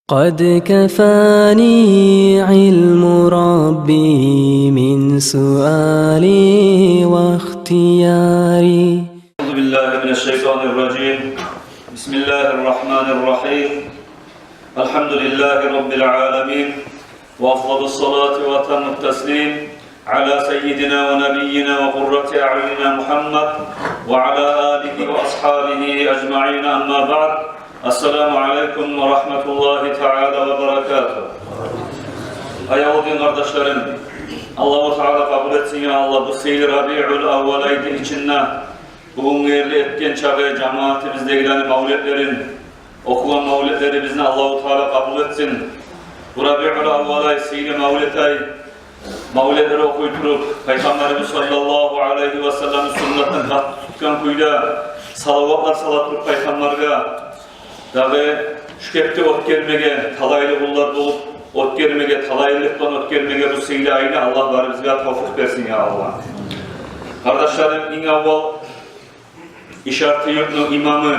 قد كفاني علم ربي من سؤالي واختياري. أعوذ بالله من الشيطان الرجيم. بسم الله الرحمن الرحيم. الحمد لله رب العالمين، وأفضل الصلاة وأتم التسليم على سيدنا ونبينا وقرة أعيننا محمد وعلى آله وأصحابه أجمعين. أما بعد، السلام عليكم ورحمة الله تعالى وبركاته. Ayağıdın kardeşlerim, Allah-u Teala kabul etsin ya Allah. Bu Seyyid Rabi'ül Avval aydı içinde bugün yerli etken çağı cemaatimizdekilerin mavlidlerin okulan mavlidleri bizden Allah-u Teala kabul etsin. Bu Rabi'ül Avval ay Seyyid Mavlid ay mavlidleri okuyturup Peygamberimiz sallallahu aleyhi ve sellem'in sünnetinden tutkan kuyla salavatlar salatırıp Peygamber'e dağı şükepte ot gelmege talaylı kullar bulup ot gelmege talaylılıktan ot gelmege bu Seyyid ayını Allah var bizge tavfuk versin ya Allah. Kardeşlerim, in avval İşartı yurtun imamı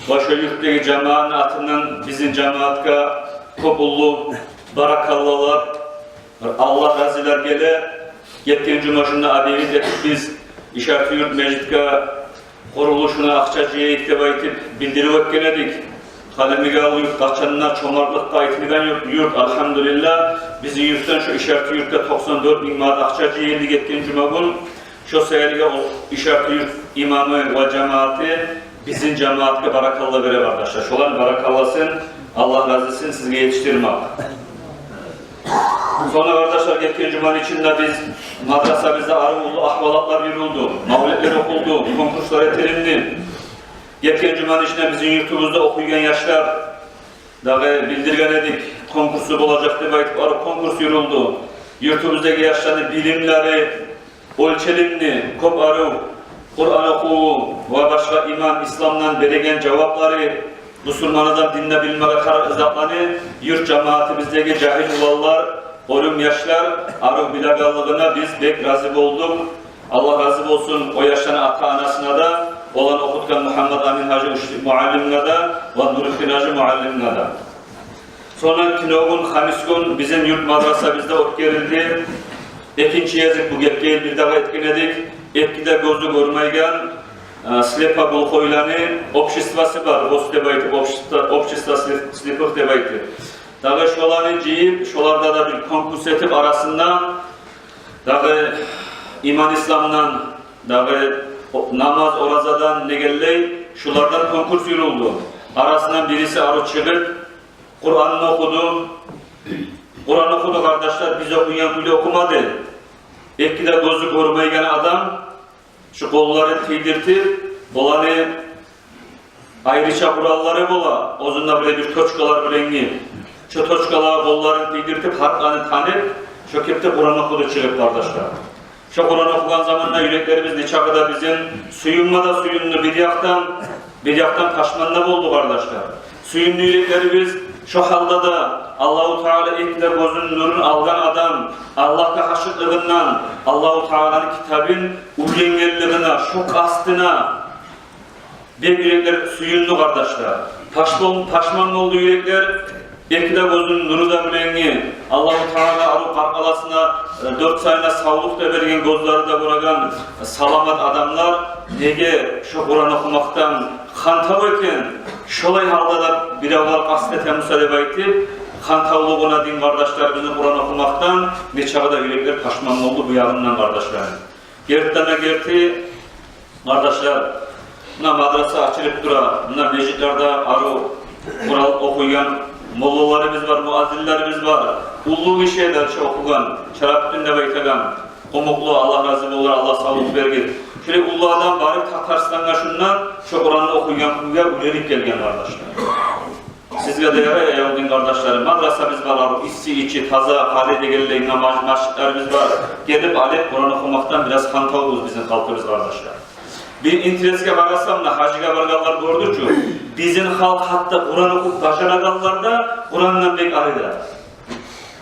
ve şu yurttaki cemaatinin bizim cemaatka topullu barakallalar Allah razılar gele yetken cumaşında abiyiz etip biz İşartı yurt meclitka kuruluşuna akçacıya ikteba etip bildirip ötkenedik. Kalemiga yurt kaçanına çomarlıkta aytılgan yurt elhamdülillah bizi yurttan şu İşartı yurtta 94.000 manat akçacıya yedik etken cuma gün şu sayılıga İşartı yurt imamı ve cemaati bizim cemaatke barakallah vere arkadaşlar. Şolan barakallasın, Allah razı olsun sizge yetiştirmek. Sonra arkadaşlar geçen cumanın içinde biz madrasa bizde arıvuldu, ahvalatlar yürüldü, mavlidler okuldu, konkurslar etilindi. Geçen cumanın içinde bizim yurtumuzda okuyan yaşlar dağı bildirgen edik, konkursu olacak diye ayıp konkurs yürüldü. Yurtumuzdaki yaşların bilimleri, ölçelimli, kop arı, Kur'an okuğu ve başka iman İslam'dan beregen cevapları Müslümanlardan dinle bilmeye karar izahlarını yurt cemaatimizdeki cahil olanlar, orum yaşlar, arı bilagallığına biz pek razı olduk. Allah razı olsun o yaşların ata-anasına da, olan okutkan Muhammed Amin Hacı muallimine de ve Nurettin Hacı muallimine de. Sonra kinogun, hamis gün bizim yurt madrasa bizde ot gerildi. İkinci yazık bu gepkeyi bir daha etkiledik. Etkide gözü görmeyken Slepa Bolkoylan'ı обществосы var. Общество Slepых debaydı. Dağı şolanı ciyip, şolarda da bir konkurs etip arasında dağı iman İslam'dan, dağı namaz orazadan negelley, şulardan konkurs yürüldü. Arasından birisi arı çıkıp Kur'an'ını okudu. Kur'an okudu kardeşler, biz okuyan bile okumadı. Etkide gözü görmeyen adam şu kolları teydirtip, olanı ayrıca kuralları bola, ozunda bile bir toçkalar bilengi. Şu toçkalar kollarını teydirtip, harkanı tanıp, şu kepte Kur'an okudu çıkıp kardeşler. Şu Kur'an okugan zamanla yüreklerimiz ne çakıda bizim suyunmada suyunlu bir yaktan taşmanla oldu kardeşler. Suyunlu yüreklerimiz şu halda da Allah-u Teala etkide gözünün nurunu algan adam, Allah'a haşıklığından, Allah-u Teala'nın kitabın uyengelliğine, şu kastına bir yürekler suyunlu kardeşler. Taşman oldu yürekler, etkide gözünün nuru da bilengi, Allah-u Teala arı karkalasına 4 sayına sağlık da vergen gözleri de bırakan salamat adamlar nege şu Kur'an okumaktan kantav eken şolay halda da bir avval kastete müsaade etip kantavluğuna din kardeşlerimizin Kur'an okumaktan ne çağda yürekler taşman oldu bu yarından kardeşlerim. Gerttene gerti kardeşler, buna madrasa açılıp dura, buna meclitlerde arı Kur'an okuyan mollalarımız var, muazzillerimiz var. Ullu bir şeyler şu okugan, şaraptın ne baytagan, komuklu Allah razı olur, Allah sağlık vergir. Şöyle ullu adam bari Tatarstan'a şundan, şu Kur'an'ı okuyan kuyuya ülerik gelgen kardeşler. Sizge değerli eyvallah kardeşlerim, madrasamız var, içi içi, taza, halede geldiğin maşıklarımız var. Gelip alet Kur'an okumaktan biraz kantavuz bizim halkımız kardeşler. Bir intereske varasam da hacıga varganlar gördü ki, bizim halk hatta Kur'an okup başaraganlarda Kur'an'dan pek arıdır.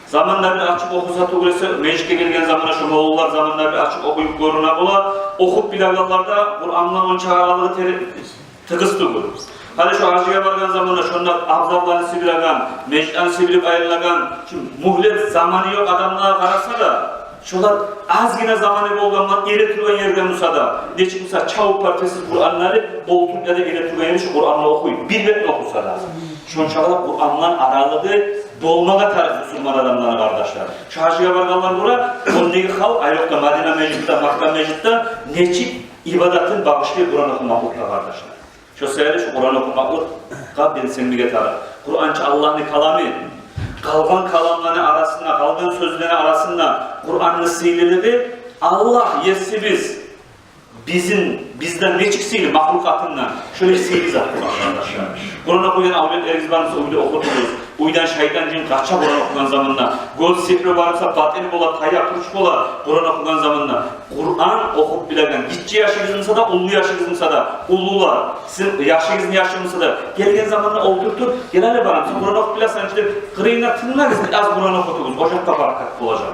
Zamanlar bir açık okusatı olursa, meclike gelgen zamana şu Moğollar zamanlar bir açık okuyup görüne ola, okup bilaganlarda Kur'an'dan onca aralığı tıkıstı bu. Hadi şu hacıya bargan zamanında şunlar abzallarını sibilagan, mecdan sibilip ayrılagan, şimdi muhlet zamanı yok adamlara karasa da, şular azgina zamanı bolganlar ere turgan yerden musa da, neçik musa Çavuk Partisi Kur'anları boltup ya da ere turgan yeri şu Kur'an'la okuyup, bir bet okusa da. Şunçalar Kur'an'la aralığı dolmaga tarif Müslüman adamlar kardeşler. Şu hacıya barganlar bura, ondaki hal ayrıkta Madina Mecit'te, Makka Mecit'te neçik ibadatın bağışlığı Kur'an okumaklıkla kardeşler. Şu sebeple şu Kur'an okumaklıkla beni senmige tarif. Kur'ançı Allah'ın kalamı, kalgan kalamların arasında, kalgan sözlerin arasında Kur'an'ın sihirleri Allah yesi bizden neçik sihir mahlukatından şöyle sihir zat arkadaşlar. Kur'an okuyan avlet eriz varsa uyda okuturuz. Uydan şeytan cin kaçça Kur'an okuyan zamanında, göz sihri varsa batini bola, taya kuruş bola Kur'an okuyan zamanında. Kur'an okup bilegen, gitçi yaşınızınsa da, ulu yaşınızınsa da, ulular, sizin yaşınızınsa da, gelgen zamanında oldurtup, gelene baram, sen Kur'an okup bilesen işte, kırıyına tınlarız, az Kur'an okuturuz, ocakta barakat olacak.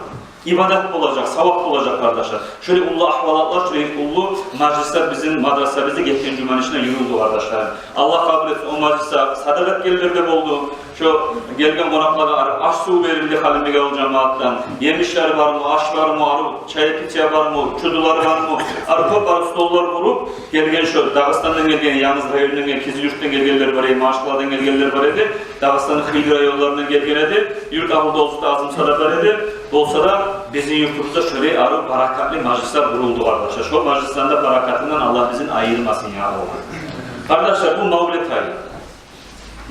İbadet olacak, sevap olacak kardeşler. Şöyle ulu ahvalatlar, şöyle ulu meclisler bizim madrasamızda geçen cumanın içine yürüldü kardeşler. Allah kabul etsin o meclise sadakat gelirlerinde oldu. Şu gelgen konaklara aş su verildi halimde ol cemaattan. Yemişler var mı, aş var mı, çay piçe var mı, çudular var mı? Arka var, stollar kurup gelgen şu Dağıstan'dan gelgen, yalnız rayonundan gelgen, Kiziyurt'tan gelgenler var, Maşkılar'dan gelgenler var idi. Dağıstan'ın Hıydra yollarından gelgen idi. Yurt ahılda olsa da azım sada var idi. Olsa da bizim yurtumuzda şöyle arı barakatli meclisler kuruldu arkadaşlar. Şu meclislerde barakatından Allah bizim ayırmasın ya Allah. Arkadaşlar bu mavlid ayı.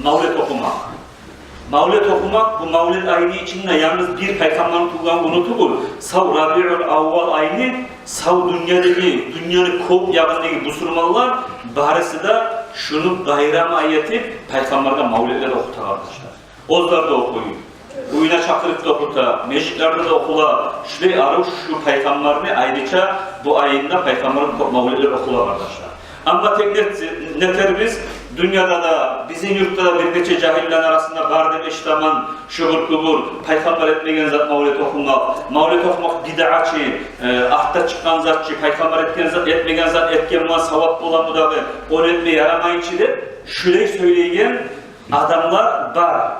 Mavlid okumak. Mavlid okumak bu mavlid ayını içinde yalnız bir peygamberin tuğan unutukur. Sav Rabi'ül Avval ayını sav dünyanın kop yağındaki Müslümanlar barisi de şunu bayram ayeti peygamberden mavlidleri okutar arkadaşlar. Ozlar da okuyun. Uyuna çakırıp da okuta, meclitlerde de okula, şuraya arı şu peygamberini ayrıca bu ayında peygamberin mavlidleri okula arkadaşlar. Ama tek neter biz, dünyada da, bizim yurtta da bir neçe cahiller arasında bardım eştaman, şuur kubur, peygamber etmegen zat mavlid okumak, mavlid okumak bid'atçı, ahta çıkan zatçı, peygamber etmegen zat etken savap olan bu da onu etmeye yaramayınçı de, şurayı söyleyen adamlar var.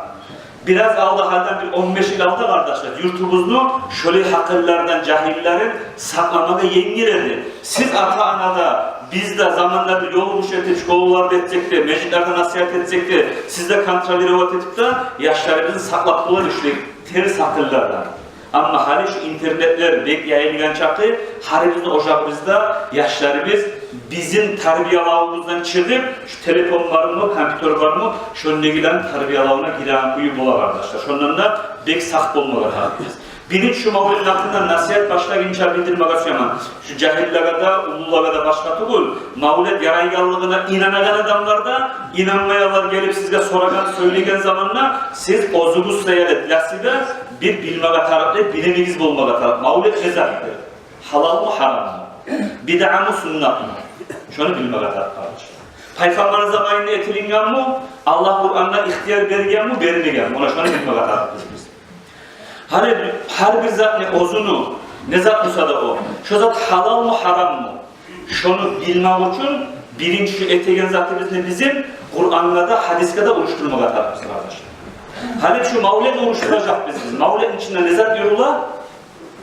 Biraz aldı halden bir 15 yıl aldı kardeşler. Yurtumuzunu şöyle hakırlardan cahillerin saklamaya yengiredi. Siz ata-anada, biz de zamanla bir yol müşetip, şkollarda edecek de, meclitlerde nasihat edecek de, siz de kontrolü revat edip de yaşlarınızı saklayıp bulan işte ters hakırlardan. Ama hani şu internetler bek yayılgan çakı, harimizde ocağımızda yaşlarımız bizim terbiyalavımızdan çıkıp şu telefon var mı, kompütör var mı, şundakilerin terbiyalavına giren uyum ola arkadaşlar. Şundan da bek sak olmalar harbiyiz. Birinci şu mavlid hakkında nasihat başlayınca bildirmek istiyorum. Şu cahillere de, ululara da başkatı koy. Mavlid yarayganlığına inanan adamlar da, inanmayanlar gelip size soragan, söyleyen zamanla siz ozuğuz seyaret laside bir bilmege taraflı, bileminiz bulmaga taraflı. Mavlid nezaktır. Halal mı, haram mı? Bid'a mı, sünnet mı? Şunu bilmege taraflı. Peygamberin zamanında etilingan mı? Allah Kur'an'da ihtiyar bergen mi, bermegen mi? Ona şunu bilmege taraflı. Her bir zat ne ozunu, ne zat olsa da o. Şu zat halal mı, haram mı? Şunu bilmek için birinci şu etegen zatımızı bizim Kur'an'la da, hadis'le de oluşturmaya tarafız arkadaşlar. Hani şu mavlid oluşturacak biz. Mavlidin içinde ne zat yürüla?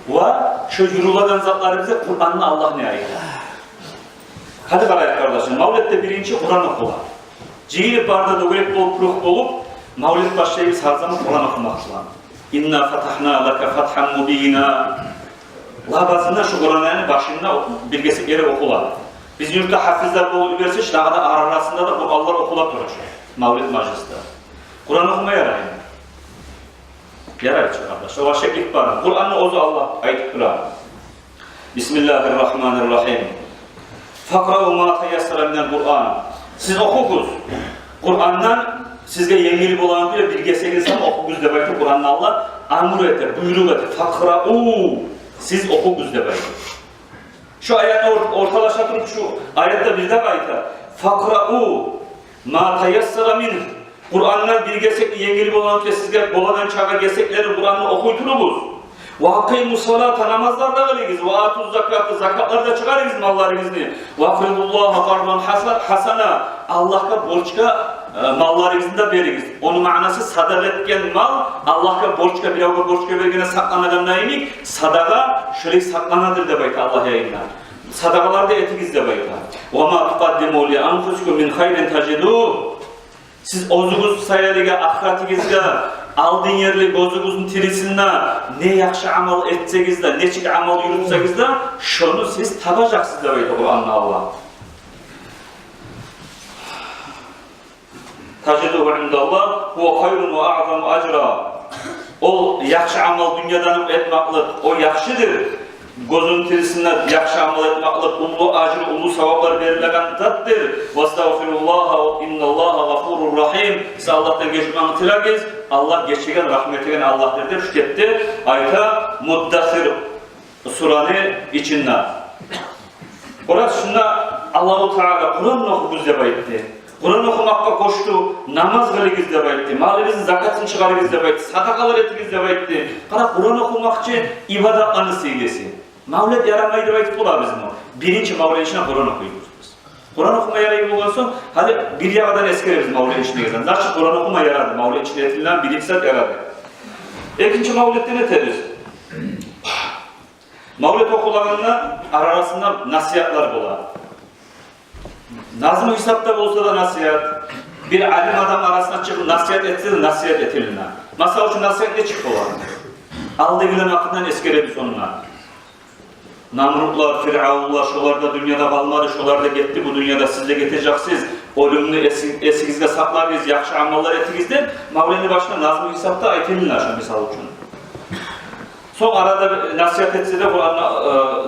Ve şu yürüladan zatları bize Kur'an'la Allah ne ayırır? Hadi bakalım kardeşler. Mavlid'de birinci Kur'an okula. Cihil barda da öyle olup mavlid başlayıp her zaman Kur'an okumak lazım. İnna fatahna laka fathan mubina. Labasında şu Kur'an'ın başında bilgesek yere okula. Biz yurtta hafizler bol üniversite işte daha da arasında da bu Allah okula duracak. Mavlid meclisinde. Kur'an okumaya yarayın. Yarayın arkadaşlar. O şekillik var. Kur'an'ı ozu Allah ayet Kur'an. Bismillahirrahmanirrahim. Fakra'u ma teyassara minel Kur'an. Siz okuyunuz. Kur'an'dan sizge yengilip olan diyor, bilgeseniz ama okuyunuz de belki Kur'an'la Allah amur eder, buyruk eder. Fakra'u. Siz okuyunuz de belki. Şu ayette ortalaştırıp şu ayette bir de ayette. Fakra'u ma teyassara min. Kur'an'dan bilgesek yengilip olan diyor, sizge boladan çağa gesekleri Kur'an'la okuytunuz. وَاَقِيمُ الصَّلَاةَ namazlarda kılıyız. وَاَتُوا الزَّكَاةَ zakatları da çıkarırız mallarımızı. وَاَقْرِضُ اللّٰهَ قَرْضًا hasana. Allah'a borçka mallarınızı da beriniz. Onun manası sadaka etken mal Allah'a borçka biravga borçka vergene saklanagandan emin sadaka şöyle saklanadır da bayta Allah yayınlar. Sadakalar da etiniz de bayta. وَمَا تُقَدِّمُوا لِأَنْفُسِكُمْ مِنْ خَيْرٍ تَجِدُوا Siz ozuguz sayarıga, ahiratigizga, aldın yerli bozuguzun tirisinle ne yakşı amal etsegizde, neçik amal yürütsegizde şunu siz tabacaksınız da bayta Kur'an'la Allah. Taciduhu indallah huve hayrun ve a'zamu acra. O yakşı amal dünyadan etmaklık, o yakşıdır. Gözün tirisinden yakşı amal etmaklık, ulu acrı, ulu sevaplar verilen tattır. Vestağfirullaha innallaha gafurur rahim. Size Allah'tan geçmeni tilagiz. Allah geçigen, rahmetigen Allah'tırdır. Şükretti. Ayta Muddasir Surani içinden. Burası şunda Allah-u Teala Kur'an'ın okubuz deba etti. Kur'an okumakka koştu, namaz kılığız deba etti, malınızın zakatını çıkarığız deba etti, sadakalar etiniz deba etti. Kara Kur'an okumak için ibadatlarını silgesi. Mavlet yaramayı deba etti bula bizim o. Birinci mavletin içine Kur'an okuyuyoruz biz. Kur'an okuma yarayı bulursun, hadi bir yağdan eskeriz mavletin içine gezen. Zaten Kur'an okuma yaradı, mavletin içine yetilen bilimsel yaradı. İkinci mavlette ne teriz? Mavlet okularında arasında nasihatlar bular. Nazım-ı hesapta olsa da nasihat, bir alim adam arasına çıkıp nasihat etse de nasihat etiline. Masal için nasihat ne çıktı olan? Aldı gülen aklından eskeredi sonuna. Namrutlar, Firavunlar, şolar da dünyada kalmadı, şolar da gitti, bu dünyada siz de geteceksiniz. Ölümünü esigizde saklarız, yakşı amallar etigizde. Mavlenin başına Nazım-ı hesapta ayetilinler şu misal için. Son arada nasihat etse de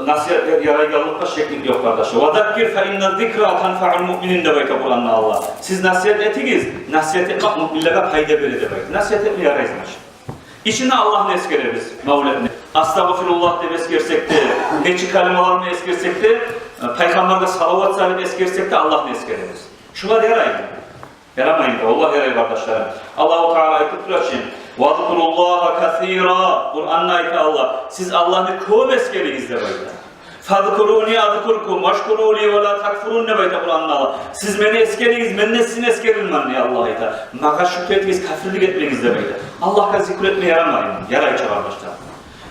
nasihat yaraygalıkta şekli yok kardeşler. وَذَكِّرْ فَاِنَّ الذِّكْرَ تَنْفَعُ الْمُؤْمِنِينَ de bayta Kur'an'la Allah. Siz nasihat etiniz, nasihat etmek müminlere fayda verir de bayta. Nasihat etme yarayız maşallah. İçine Allah'ın eskereriz, Mevletini. Astagfirullah de eskersek de, neçi kalimalarını eskersek de, Peygamber'de salavat salim eskersek de Allah'ın eskereriz. Şunlar yarayın. Yaramayın da, Allah yarayın kardeşlerim. Allah-u Teala ayıtıp duracağım. وَذْكُرُ اللّٰهَ كَثِيرًا Kur'an'la ayıtı Allah. Siz Allah'ını kov eskeriniz de bayta. فَذْكُرُونِي أَذْكُرْكُمْ وَاشْكُرُوا لِي وَلَا تَكْفُرُونَ ne bayta Kur'an'la Allah. Siz beni eskeriniz, ben de sizin eskerilmem diye Allah ayıta. Maka şükretiniz, kafirlik etmeniz de bayta. Allah'a zikretmeye yaramayın. Yarayıcı kardeşler.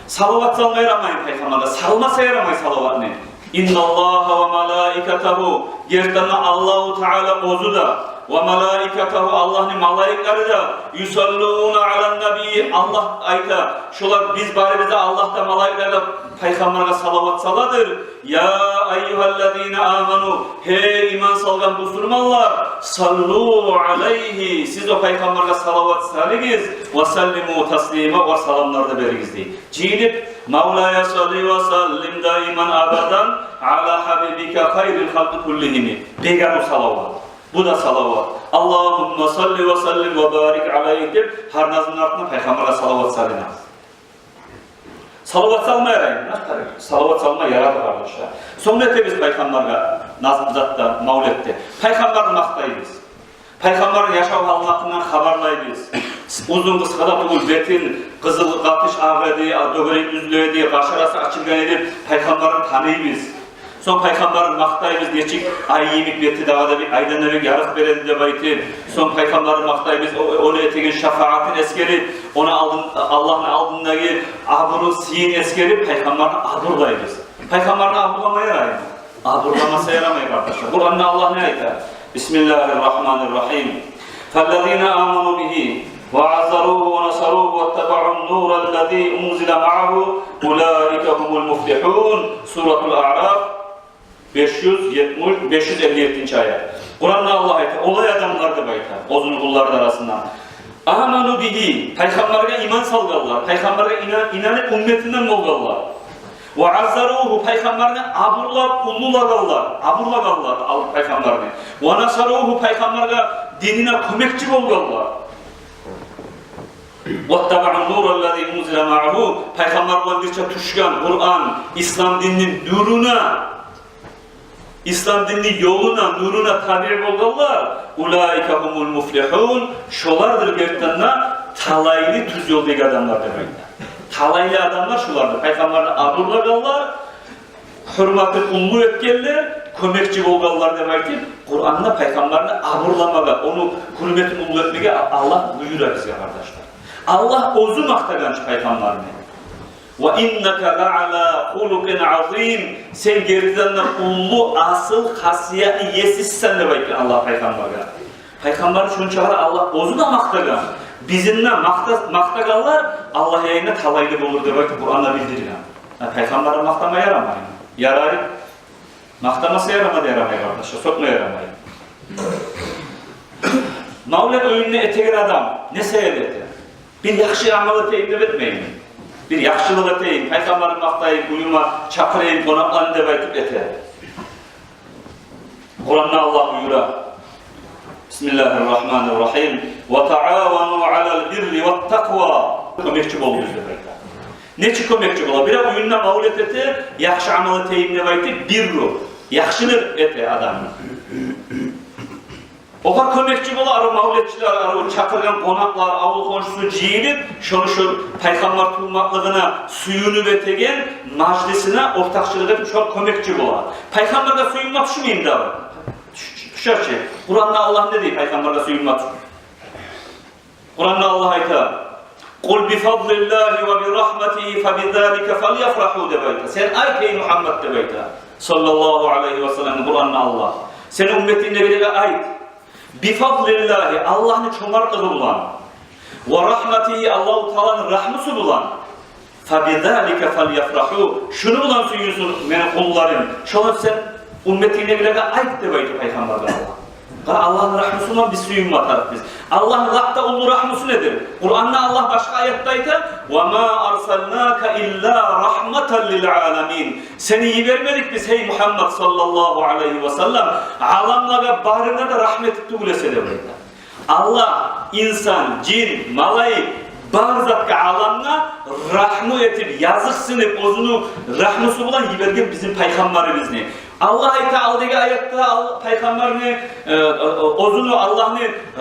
Salavat salmaya yaramayın Peygamber'e. Salmasa yaramayın salavatını. İnna Allah ve malaikatahu yerden Allahu Teala ozu da ve malaikatahu Allah'ın malaikleri de yusalluna alan nabi Allah ayta şolar biz bari bize Allah'ta malaiklerle Peygamber'e salavat saladır. Ya eyyühellezine amanu hey iman salgan Müslümanlar sallu aleyhi siz o Peygamber'e salavat saliniz ve sallimu taslima ve salamlar da veriniz diye. Cilip Mevla'ya salli ve sallim daiman abadan ala habibike hayril halkı kullihimi. Begar salavat. Bu da salavat. Allahümme salli ve sallim ve barik aleyhi her nazının altına Peygamber'e salavat salina. Salavat salma yarayın. Salavat salma yaradı kardeşler. Sonra biz Peygamber'e nazım zatta, mavlette. Peygamber'in maktayız. Peygamber'in yaşam halının hakkından haberlayız. Uzun kıskada bu betin, kızıl katış ağrıdı, dögreyin üzlüydü, kaşarası açılgan edip Peygamber'in tanıyız. Son Peygamber'in maktayız geçik ay yemik beti dağda bir aydan evvel yarık verildi de bayti. Son Peygamber'in maktayız onu etegin şafaatin eskeri, onu Allah'ın aldığındaki aburun siyin eskeri Peygamber'in aburlayız. Peygamber'in aburlamaya yarayın. Aburlamasa yaramayın kardeşler. Kur'an'da Allah ne ayet? Bismillahirrahmanirrahim. فَالَّذ۪ينَ آمَنُوا بِهِ وَعَزَّرُوهُ وَنَصَرُوهُ وَاتَّبَعُوا النُّورَ الَّذ۪ي أُنْزِلَ مَعَهُ اُولَٰئِكَ هُمُ الْمُفْلِحُونَ Suratul A'raf 557. ayet. Kur'an'da Allah ayet. Olay adamlar da bayta. Ozun kulların arasından. Amanu bihi. Peygamber'e iman salgallar. Peygamber'e inanıp ümmetinden olgallar. Ve azzaruhu Peygamber'e aburlar, ullulagallar. Aburlagallar Peygamber'e. Ve nasaruhu Peygamber'e dinine kömekçi olgallar. وَاتَّبَعُوا النُّورَ الَّذ۪ي مُنْزِلَ مَعَهُ Peygamber'e birçok tuşkan, Kur'an, İslam dininin nuruna, İslam dininin yoluna, nuruna tabi olgallar. اُولَٰئِكَ هُمُ الْمُفْلِحُونَ Şolardır gerçekten talaylı düz yoldaki adamlar demektir. Talaylı adamlar şulardır. Peygamber'e adurlagallar, hürmetli ullu etkenler, kömekçi bolganlar demektir. Kur'an'da peygamberini aburlamaga, onu hürmetini ulu etmege Allah buyurar bizge kardeşler. Allah ozu maktaganç peygamberini. Ve inneke la'ala hulukin azim. Sen geriden de ulu asıl hasiyeti yesizsen de belki Allah peygamberine. Peygamber şunu çağır Allah ozu da maktagan. Bizimle maktaganlar Allah yayına talaylı olur demek ki Kur'an'da bildiriyor. Yani Peygamber'e maktama yaramayın. Yararı maktaması yaramadı yaramaya kardeşler. Sokma yaramayın. Mavlid oyununu etegen adam ne seyretti? Bir yakşı amalı teyimde etmeyin. Bir yakşılık eteyim, Peygamber'in maktayım, uyuma, çakırayım, konaklarını debaytıp ete. Kur'an'da Allah buyuruyor. Bismillahirrahmanirrahim. وَتَعَاوَنُوا عَلَى الْبِرِّ وَالتَّقْوَى. Kömekçi bol bizde böyle. Ne için kömekçi bola? Bir oyununa mavlet ete, yakşı amalı teyimle baytıp birru. Yakşılık ete adamı. O kadar kömekçi bola, arı mavletçiler, arı çakırgan konaklar, avul konşusu ciyilip, şu Peygamber tuğmaklığına suyunu betegen, majlisine ortakçılık edip şu kömekçi bola. Peygamber'de suyunmak şu muyum da var? Düşer şey. Kur'an'da Allah ne diyor Peygamber'de suyunmak? Kur'an'da Allah ayta. قُلْ بِفَضْلِ اللّٰهِ وَبِرَحْمَتِهِ فَبِذَٰلِكَ فَلْيَفْرَحُوا debayta. Sen ayet ey Muhammed debayta. Sallallahu aleyhi ve sellem Kur'an'da Allah. Senin ümmetinde bir ayet. Bifadlillahi Allah'ın çomarlığı bulan ve rahmetihi Allah-u Teala'nın rahmeti bulan fabidalike felyafrahu şunu bulan suyusun benim kullarım şunu sen ümmetine bile ayet debaydı Peygamber Allah. Allah'ın rahmeti bulan bir suyun vatarız biz. Allah'ın hatta ulu rahmeti nedir? Kur'an'da Allah başka ayetteydi وَمَا أَرْسَلْنَاكَ إِلَّا رَحْمَةً لِلْعَالَمِينَ Seni iyi vermedik biz hey Muhammed sallallahu aleyhi ve sellem alamlara bağrına da rahmet etti gülese de Allah insan, cin, malayı bazı alamına rahmet etip yazık sinip ozunu rahmeti bulan yibergen bizim peygamberimiz ne? Allah aldığı ayette peygamberini ozunu Allah'ın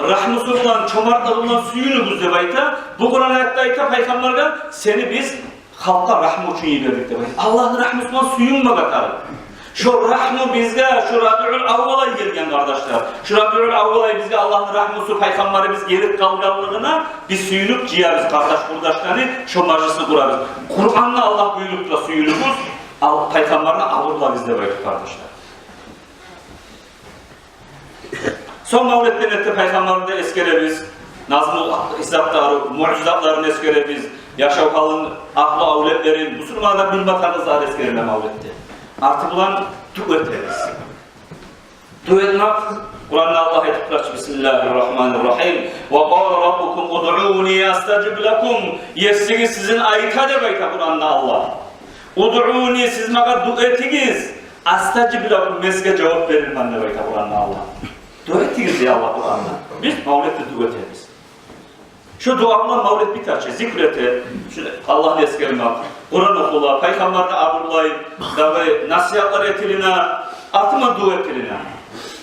rahmeti bulan çomartla bulan suyunu buzde bayta bu Kur'an ayette peygamberden seni biz halka rahmet için yiberdik de Allah'ın rahmeti bulan suyun mu katar? Şu rahmu bizge, şu Rabi'ül Avval'a gelgen kardeşler. Şu Rabi'ül Avval'a bizge Allah'ın rahmusu peygamberimiz gelip kalganlığına biz suyunup ciyarız kardeş kurdaşları şu majlisi kurarız. Kur'an'la Allah buyurup da suyunumuz peygamberine avurla bizde böyle kardeşler. Son mavletten etti peygamberinde eskere biz. Nazm-ı İslam'da mucizatlarını eskere biz. Yaşav kalın ahlı avletlerin, Müslümanlar bilmatanızlar eskerine mavletti. Artık ulan tüvetiriz. Tüvetmek, Kur'an'da Allah etkiler. Bismillahirrahmanirrahim. وَقَالَ رَبُّكُمْ اُدْعُونِي أَسْتَجِبْ لَكُمْ Yesini sizin ayıta demekte Kur'an'da Allah. Udu'uni siz maka duetigiz. Astacib lakum meske cevap verir ben demekte Kur'an'da Allah. Duetigiz diye Allah Kur'an'da. Biz mavlette duetigiz. Şu duamla mavlet biter. Zikrete, Allah'ın eskerine, Kur'an okula, Peygamber'de aburlayın, nasihatlar etiline, atıma dua etiline.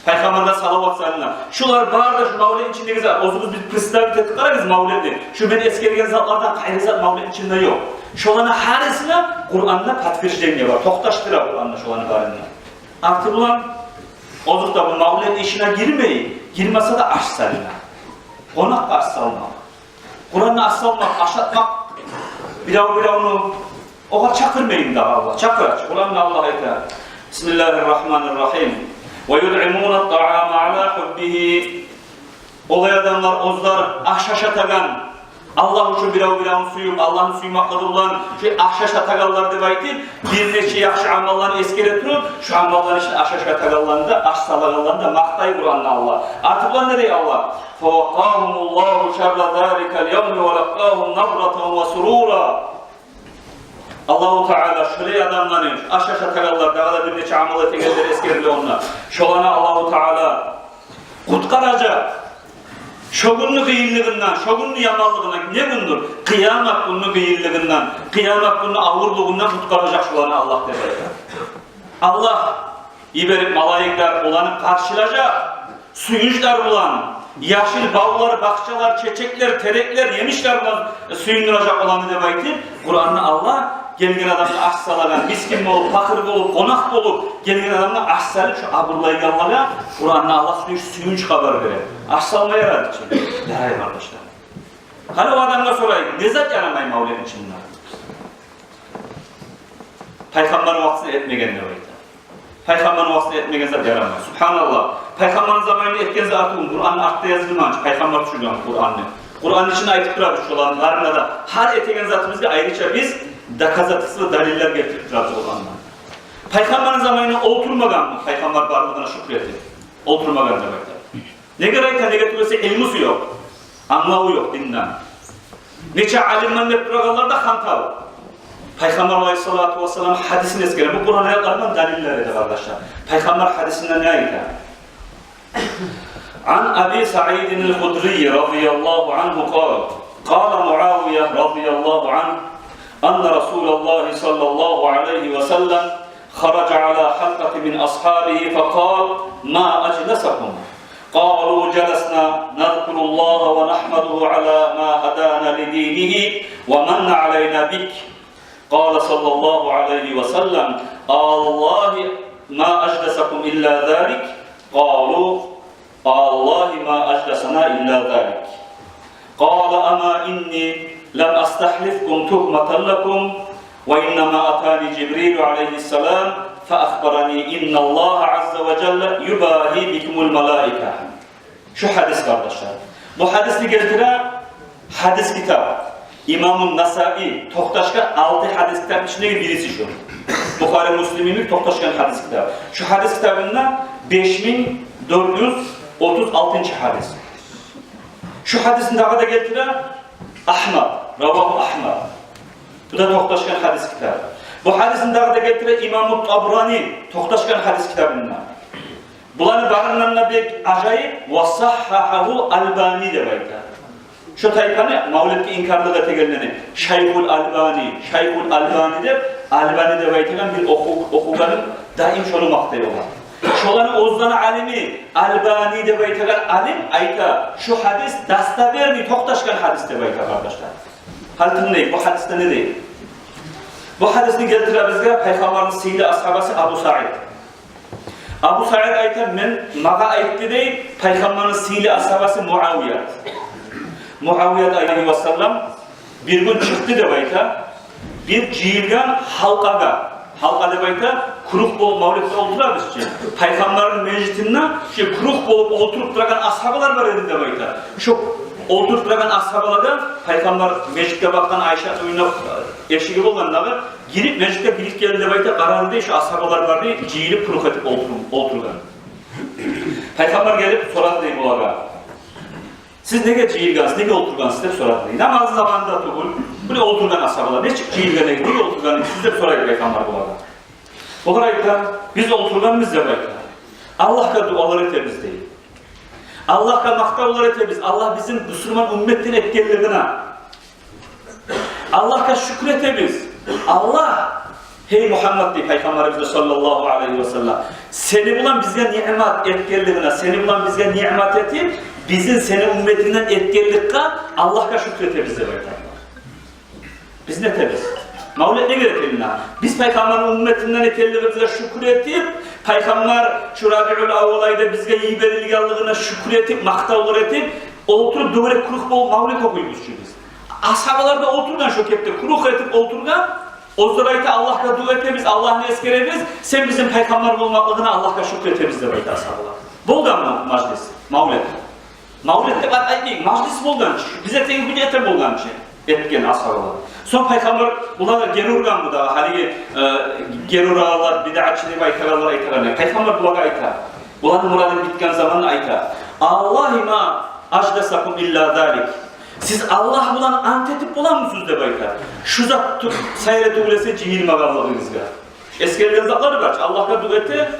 Peygamber'de salavat salına. Şular bağırda şu mavletin içinde güzel. Ozumuz bir pristavit ettikler biz mavleti. Şu beni eskiyen zatlardan kayrızat mavletin içinde yok. Şolanı harisine Kur'an'da patfiş denge var. Toktaştıra Kur'an'da şolanı barında. Artık ulan ozuk da bu mavlet işine girmeyi, girmese de aş salına. Konak aş salmak. Kur'an'ı aş salmak, aşatmak. Bir onu o kadar çakırmayın daha Allah. Çakır aç. Kur'an'da Allah'a yeter. Bismillahirrahmanirrahim. وَيُدْعِمُونَ الطَّعَامَ عَلَى حُبِّهِ Olay adamlar, ozlar, ahşaş atagan Allah şu biravun suyum, Allah'ın suyumakları olan şu ahşaş atagallar devayti bir neçe yakşı amallarını eskere turup şu amalların için ahşaş atagallarını da ahş salagallarını da maktayı Kur'an'la Allah. Artık ulan nereye Allah? فَوَقَّاهُمُ اللّٰهُ شَرَّ ذَٰلِكَ الْيَوْمِ وَلَقَّاهُمْ نَظْرَةً وَسُرُورًا Allah-u Teala şöyle adamların ahşaş atagallar dağda bir neçe amalı tegelleri eskerli onlar. Şolana Allah-u Teala kutkaracak. Şogunlu kıyıllığından, şogunlu yamanlığından ne bundur? Kıyamet bunlu kıyıllığından, kıyamet bunlu avurluğundan kutkaracak şolana Allah der. Allah iberip malayikler olanı karşılayacak, suyunçlar bulan, yaşıl bağlar, bahçeler, çiçekler, terekler, yemişler bulan suyunduracak olanı demektir. Kur'an'da Allah gelgen adamla aş salagan, miskin bolup, fakir bolup, konak bolup, gelgen adamla aş salıp şu aburlayganlara Kur'an'la Allah suyunç haber verir. Aş salmaya yaradı için. Yaray kardeşler. Hani o adamla sorayım, ne zat yaramay mavlerin içinde? Peygamberin vaktini etmegen ne vardı? Peygamberin vaktini etmegen zat yaramay. Subhanallah. Peygamberin zamanında etken zatı Kur'an'ın artta yazılmanç. Peygamber düşürgen Kur'an'ı. Kur'an'ın içine ayet kırarız olanlarına da her etegen zatımızda ayrıca biz dakazatısı ve daliller getiririz olanlar. Peygamberin zamanına oturmagan mı? Peygamber varlığına şükretti. Oturmagan demektir. Ne gerek ne getirse ilmusu yok. Anlağı yok dinden. Neçe alimden yaptıranlar da hantav. Peygamber Aleyhisselatü Vesselam hadisini eskere. Bu Kur'an ayetlerden daliller eder arkadaşlar. Peygamber hadisinden ne ayet? An Abi Sa'id el-Hudri radıyallahu anhu قال قال معاوية رضي الله عنه أن رسول الله صلى الله عليه وسلم خرج على حلقة من أصحابه فقال ما أجلسكم قالوا جلسنا نذكر الله ونحمده على ما هدانا لدينه ومن علينا بك قال صلى الله عليه وسلم الله ما أجلسكم إلا ذلك قالوا الله ما أجلسنا إلا ذلك قال أما إني لم أستحلفكم تهمة لكم وإنما أتاني جبريل عليه السلام فأخبرني إن الله عز وجل يباهي بكم الملائكة. Şu hadis kardeşler. Bu hadisini getiren hadis kitap. İmam-ı Nasai Toktaşkan 6 hadis kitabının içinde birisi şu. Bukhari Müslim'in Toktaşkan hadis kitabı. Şu hadis kitabından 5436. hadis. Şu hadisin daha da getiren Ahmad, Ravahu Ahmad. Bu da Toktaşkan hadis kitabı. Bu hadisin daha da getiren İmam-ı Tabrani Toktaşkan hadis kitabından. Bunların barınlarına bir acayip vasahhahu albani de var. Şu tayfanı Mavlid'ki inkarlık etegelini Şeyhul Albani'dir. Albani de vaytılan bir okuganın daim şunu maktayıyorlar. Şolanın ozdanı alimi Albani de vaytılan alim ayta şu hadis dastaverni Toktaşkan hadis de vayta kardeşler. Haltın ne? Bu hadiste ne değil? Bu hadisini getiren bizge Peygamberin sihli ashabası Abu Sa'id. Abu Sa'id ayta men mağa aytti değil Peygamberin sihli ashabası Muaviye. Muaviye aleyhi ve sellem bir gün çıktı debayta bir cihilgan halkaga debayta kuruk bol mavlidde oldular biz için. Peygamberin meclisinden kuruk bolup oturup duran ashabalar var dedi debayta. Şu oturup duran ashabalardan Peygamber meclitte baktan Ayşe oyuna eşiği olanlar girip meclitte birlik geldi debayta kararında şu ashabalar var diye cihili kuruk edip oturulan. Peygamber gelip soran deyip olarak. Siz nege cihilgansınız, nege oturgansınız hep sorardı. Namazı zamanında tukul, böyle oturgan ashabalar, ne çık cihilgane, nege oturganı, siz hep sorardı Peygamber bu arada. O kadar biz oturganımız ya belki. Allah'a duaları temiz değil. Allah'a maktarları temiz. Allah bizim Müslüman ümmetin etkenlerine. Allah'a şükretemiz. Allah, hey Muhammed diye Peygamberimiz sallallahu aleyhi ve sellem, seni bulan bizge nimet etkenlerine, seni bulan bizge nimet etip, bizim senin ümmetinden etkenlikle Allah'a şükretemiz demek. Biz ne temiz? Mevlet ne gerekelim? Biz Peygamber'in ümmetinden etkenliğimize şükretip, Peygamber şu Rabi'ül Avvalay'da bizge iyi verilganlığına şükretip, maktalar etip, oturup duvara kuruk bol mevlet okuymuş biz. Ashabalar da oturgan şu kepte kuruk etip oturgan, o sırayta Allah'a dua etmemiz, Allah'ın eskeremiz, sen bizim Peygamber olmaklığına Allah'a şükretemiz demek ashabalar. Bolgan mı majlis? Mevlet. Mavlid'de var aytmayın, majlis bolganç, bize teyin gücü ete bolganç etken ashabalar. Son Peygamber bunlar gerurgan bu da, hani geruralar, bid'atçılığı aytaralar aytaranlar. Peygamber bunlara aytar. Bunların muradın bitken zamanı aytar. Allah'ıma ajdasakum illa dalik. Siz Allah bulan antetip bulan mısınız de baytar. Şu zat sayret uğrese cihil magamlığınızga. Eskilerden zatları kaç. Allah'a dua etti,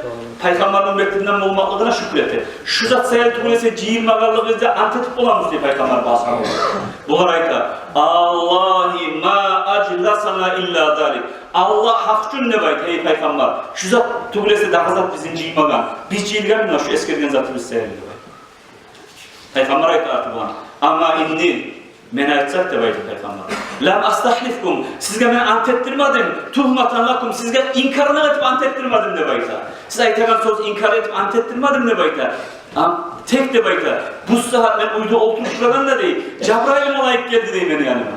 Peygamber'in ümmetinden olmaklığına şükreti. Şu zat sayret uğrese cihil magamlığınızga antetip bulan mısınız Peygamber bahsediyor. Bunlar aytar. Allahi ma aclasana illa dalik. Allah hakkın ne bayt ey Peygamber. Şu zat tuğrese daha zat bizim cihil magam. Biz cihil gelmiyor şu eskilerden zatımız sayret. Peygamber aytar artık bana. Ama inni men aytsak da bayt Peygamber. Lem astahlifkum. Sizge ben ant ettirmedim. Tuhmatan lakum. Sizge inkarını etip ant ettirmedim de bayta. Siz aytagan söz inkar etip ant ettirmedim de bayta. Tek de bayta. Bu saat ben uydu oturuşlardan da değil. Cebrail malayık geldi deyim beni yanıma.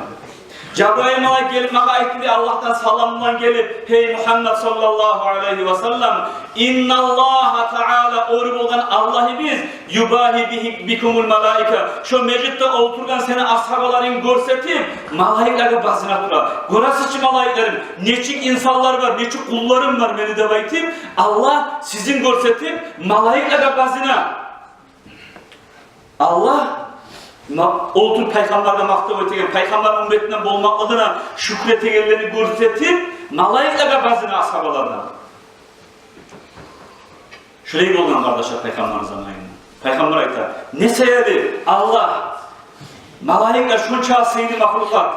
Cebrail malayık gelip bana aytti Allah'tan salamla gelip hey Muhammed sallallahu aleyhi ve sellem innallaha ta'ala orup olan Allah'ı biz yubahi bikumul malaika şu meclitte oturgan seni ashabaların görsetip malaiklara basına tura. Görasıcı malaiklerim neçik insanlar var neçik kullarım var beni de baytip Allah sizin görsetip malaiklara basına Allah otur peygamberle maktab etegen, peygamber ümmetinden bolmak adına şükretegenlerini görsetip malaiklara bazını ashabalarına. Şöyle olan kardeşler peygamberin zamanında. Peygamber ayta, ne sebebi Allah malaikler şunça seydi mahluklar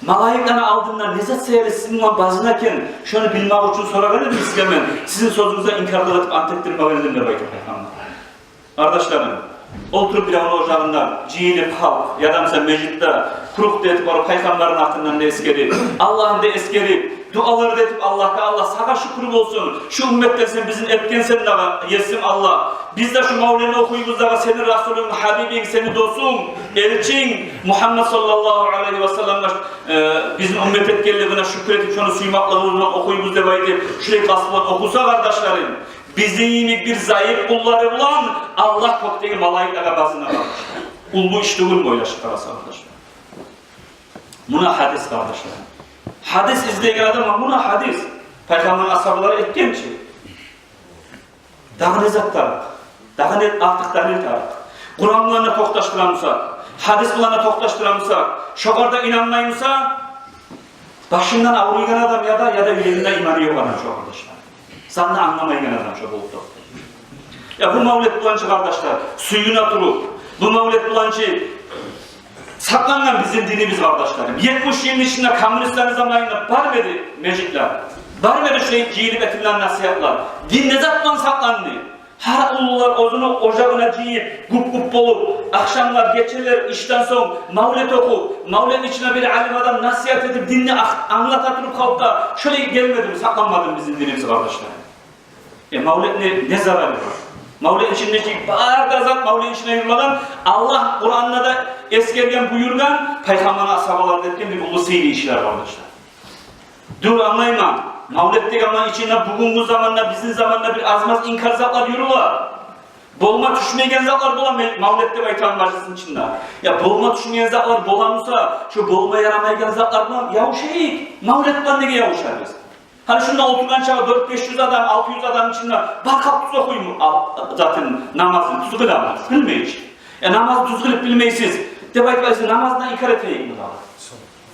malaiklerini aldığında ne sebebi sizinle bazınayken şunu bilmek için sonra verir mi sizge sizin sözünüze inkarda atıp antettirme verildim de bayta peygamber. Kardeşlerim, oturup bir onun ocağından, cihilip halk, ya da mesela meclitte, kuruk deyip, peygamberin altından da eskerip, Allah'ın da eskerip, duaları deyip Allah'a, Allah sana şükür olsun, şu ümmetten sen bizim etken sen de yesim Allah, biz de şu Mevla'nı okuyumuz da senin Resulün, Habibin, seni dostun, elçin, Muhammed sallallahu aleyhi ve sellem bizim ümmet etkenliğine şükür edip, şunu suymakla okuyumuz da baydı, şurayı kasılan okusa kardeşlerim, bizim bir zayıf kulları bulan Allah kokteyi malaiklara bazına kalmış. Kul bu iştiğin boylaşık arası arkadaşlar. Buna hadis kardeşler. Hadis izleyen adam buna hadis. Peygamberin ashabları etken ki. Daha ne zatlar, daha ne artık dalil tarih. Kur'an'larına toktaştıramsa, hadis bularına toktaştıramsa, şokarda inanmayımsa, başından avruyan adam ya da yüreğinden imanı yok adam şu arkadaşlar. Sen de anlamayın adam çok oldu. Ya bu mevlet bulancı kardeşler, suyuna durup, bu mevlet bulancı saklanan bizim dinimiz kardeşlerim. 70 yılın içinde komünistlerin zamanında var mıydı mecitler? Var mıydı şurayı cihilip etilen nasihatlar? Din ne zaman saklandı? Her ulular ozunu ocağına cihip, gup olup, akşamlar, geceler, işten son mevlet oku, mevletin içine bir alim adam nasihat edip dinini anlataturup kalıp da şöyle gelmedim, saklanmadım bizim dinimiz kardeşlerim. Mevlet ne zararı var? Mevletin içindeki bağır gazat Mevletin içine yürümeden Allah Kur'an'da da eskergen buyurgan Peygamber'in ashabaları etken bir ulusiyli işler kardeşler. Dur anlayma. Mevlet'teki ama içinde bugünkü zamanla bizim zamanla bir azmaz inkar zatlar yürüyorlar. Bolma düşmeyen zatlar bolan Mevlet'te baytan başlasın içinde. Ya bolma düşmeyen zatlar bolanırsa şu bolma yaramayan zatlar bolan yavuşayık. Mevlet'ten nege yavuşarız? Hani şunda oturgan çağa 400-500 adam, 600 adam içinde bakıp tuz okuyun zaten namazını, tuzu kılamaz, bilmeyiz. Namazı tuz kılıp bilmeysiz. De baytlayısın namazdan inkar etmeyin mi daha?